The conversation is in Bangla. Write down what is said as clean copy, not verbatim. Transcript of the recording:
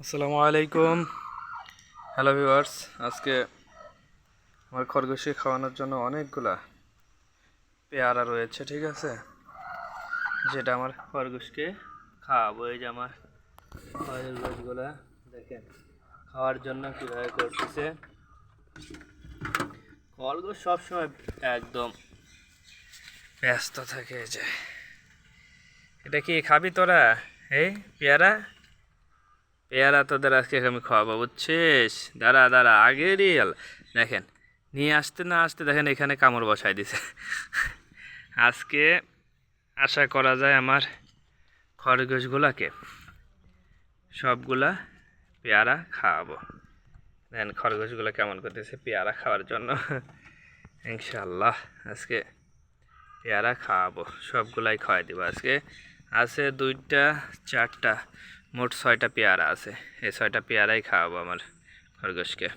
আসসালামু আলাইকুম। হ্যালো ভিউয়ার্স, আজকে আমার খরগোশকে খাওয়ানোর জন্য অনেকগুলা পেয়ারা রয়েছে, ঠিক আছে, যেটা আমার খরগোশকে খাওয়াবো। এই যে আমার খরগোশগুলা দেখেন খাওয়ার জন্য কীভাবে করতেছে। খরগোশ সবসময় একদম ব্যস্ত থাকে। এই যে এটা কি খাবি তোরা? এই পেয়ারা পেয়ারা তোদের আজকে আমি খাওয়াবো, বুঝছিস? দাঁড়া দাঁড়া, আগেরই দেখেন নিয়ে আসতে না আসতে দেখেন এখানে কামড় বসাই দিছে। আজকে আশা করা যায় আমার খরগোশগুলাকে সবগুলা পেয়ারা খাওয়াবো। দেখেন খরগোশগুলো কেমন করতেছে পেয়ারা খাওয়ার জন্য। ইনশাল্লাহ আজকে পেয়ারা খাওয়াবো, সবগুলাই খাওয়াই দিব আজকে। আছে 2টা 4টা, মোট 6টা পেয়ারা আছে। এই 6টা পেয়ারাই খাওয়াবো আমার খরগোশকে।